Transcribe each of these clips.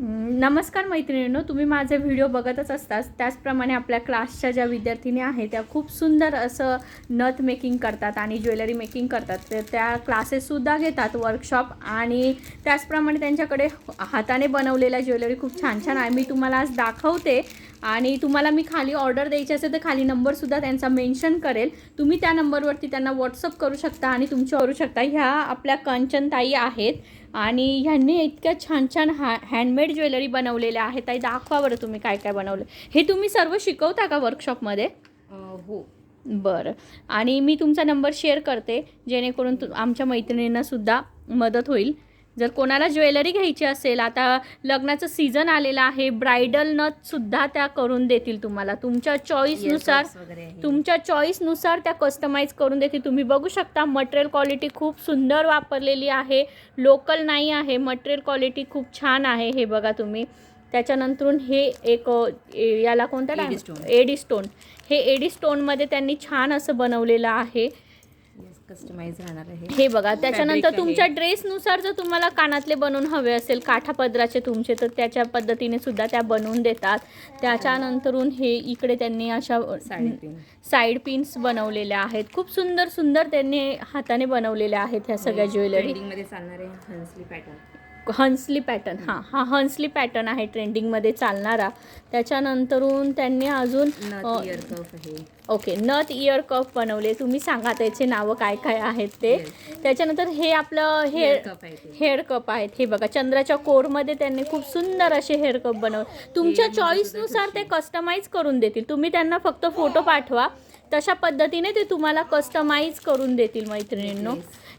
नमस्कार मैत्रिणींनो, तुम्ही माझे व्हिडिओ बघतच असतात. त्याचप्रमाणे आपल्या क्लासच्या ज्या विद्यार्थिनी आहेत त्या खूप सुंदर असं नथ मेकिंग करतात आणि ज्वेलरी मेकिंग करतात. तर त्या क्लासेससुद्धा घेतात, वर्कशॉप, आणि त्याचप्रमाणे त्यांच्याकडे हाताने बनवलेल्या ज्वेलरी खूप छान छान आहे. मी तुम्हाला आज दाखवते आणि तुम्हाला मी खाली ऑर्डर द्यायची असेल तर खाली नंबरसुद्धा त्यांचा मेन्शन करेल. तुम्ही त्या नंबरवरती त्यांना व्हॉट्सअप करू शकता आणि तुमची करू शकता. ह्या आपल्या कंचनताई आहेत आणि ह्यांनी इतक्या छान छान हँडमेड ज्वेलरी बनवलेल्या आहेत. ताई, दाखवा बरं तुम्ही काय काय बनवलं. हे तुम्ही सर्व शिकवता का वर्कशॉपमध्ये? हो. बरं. आणि मी तुमचा नंबर शेअर करते जेणेकरून आमच्या मैत्रिणींनासुद्धा मदत होईल. जर कोणाला ज्वेलरी घ्यायची असेल, आता लग्नाचं सीझन आलेलं आहे, ब्रायडल नथसुद्धा त्या करून देतील तुम्हाला. तुमच्या चॉईसनुसार त्या कस्टमाइज करून देतील. तुम्ही बघू शकता, मटेरियल क्वालिटी खूप सुंदर वापरलेली आहे, लोकल नाही आहे, मटेरियल क्वालिटी खूप छान आहे. हे बघा तुम्ही. त्याच्यानंतरून हे एक याला कोणतं एडी स्टोन. हे एडी स्टोनमध्ये त्यांनी छान असं बनवलेलं आहे, कस्टमाइज राहणार आहे. हे बघा. त्याच्यानंतर तुमच्या ड्रेसनुसार जर तुम्हाला कानातले बनवून हवे असेल, काठापदराचे तुमचे, तर त्याच्या पद्धतीने सुद्धा त्या बनवून देतात. त्याच्यानंतरून हे इकडे त्यांनी अशा साईड पिन्स बनवलेल्या आहेत. खूप सुंदर सुंदर त्यांनी हाताने बनवलेल्या आहेत ह्या सगळ्या ज्वेलरी. मध्ये चालणारे हंसली पॅटर्न. हंसली पॅटर्न, हा हंसली पॅटर्न आहे ट्रेंडिंगमध्ये चालणारा. त्याच्यानंतरून त्यांनी अजून ओके, नथ इयर कफ बनवले. तुम्ही सांगा त्याचे नावं काय काय आहेत ते. त्याच्यानंतर हे आपलं हेअर कप आहेत. हे बघा, चंद्राच्या कोरमध्ये त्यांनी खूप सुंदर असे हेअर कप बनवले. तुमच्या चॉईसनुसार ते कस्टमाइज करून देतील. तुम्ही त्यांना फक्त फोटो पाठवा, तशा पद्धतीने ते तुम्हाला कस्टमाइज करून देतील मैत्रिणींनो.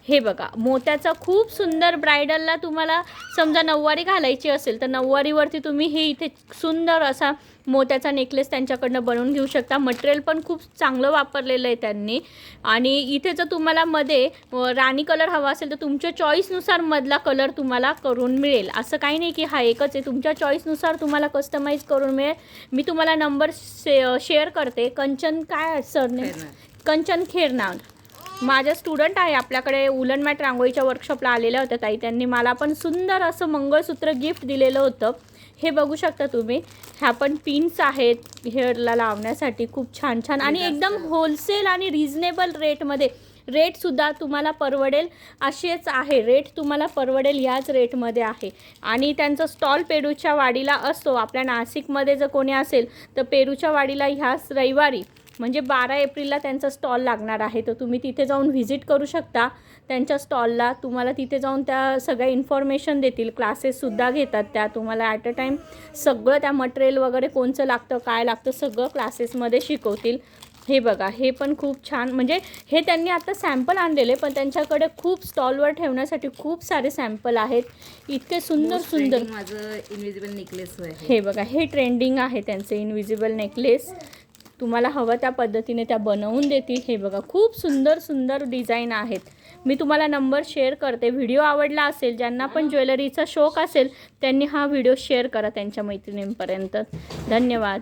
हे बघा, मोत्याचा खूप सुंदर, ब्रायडलला तुम्हाला समजा नऊवारी घालायची असेल तर नऊवारीवरती तुम्ही हे इथे सुंदर असा मोत्याचा नेकलेस त्यांच्याकडनं बनवून घेऊ शकता. मटेरियल पण खूप चांगलं वापरलेलं आहे त्यांनी. आणि इथे जर तुम्हाला मध्ये राणी कलर हवा असेल तर तुमच्या चॉईसनुसार मधला कलर तुम्हाला करून मिळेल. असं काही नाही की हा एकच आहे, तुमच्या चॉईसनुसार तुम्हाला कस्टमाइज करून मिळेल. मी तुम्हाला नंबर शेअर करते. कंचन काय सरने? कंचन खेरनार माझ्या स्टुडंट आहे. आपल्याकडे उलन मॅट रांगोळीच्या वर्कशॉपला आलेल्या होत्या ताई. त्यांनी मला पण सुंदर असं मंगळसूत्र गिफ्ट दिलेलं होतं. हे बघू शकता तुम्ही. ह्या पण पिन्स आहेत हेअरला लावण्यासाठी, खूप छान छान आणि एकदम होलसेल आणि रिजनेबल रेटमध्ये. रेटसुद्धा तुम्हाला परवडेल असेच आहे. रेट तुम्हाला परवडेल याच रेटमध्ये आहे. आणि त्यांचा स्टॉल पेरूच्या वाडीला असतो. आपल्या नाशिकमध्ये जर कोणी असेल तर पेरूच्या वाडीला ह्याच रविवारी म्हणजे 12 एप्रिलला त्यांचा स्टॉल लागणार आहे. तर तुम्ही तिथे जाऊन व्हिजिट करू शकता त्यांच्या स्टॉलला. तुम्हाला तिथे जाऊन त्या सगळ्या इन्फॉर्मेशन देतील. क्लासेससुद्धा घेतात त्या. तुम्हाला ॲट अ टाईम सगळं त्या मटेरियल वगैरे कोणचं लागतं, काय लागतं, सगळं क्लासेसमध्ये शिकवतील. हे बघा, हे पण खूप छान, म्हणजे हे त्यांनी आता सॅम्पल आणलेले, पण त्यांच्याकडे खूप स्टॉलवर ठेवण्यासाठी खूप सारे सॅम्पल आहेत. इतके सुंदर सुंदर. माझं इनविजिबल नेकलेस. हे बघा, हे ट्रेंडिंग आहे त्यांचे इनविजिबल नेकलेस. तुम्हाला हवं त्या पद्धतीने त्या बनवून देतील. हे बघा, खूप सुंदर सुंदर डिझाईन आहेत. मी तुम्हाला नंबर शेअर करते. व्हिडिओ आवडला असेल, ज्यांना पण ज्वेलरीचा शौक असेल त्यांनी हा व्हिडिओ शेअर करा त्यांच्या मैत्रिणींपर्यंत. धन्यवाद.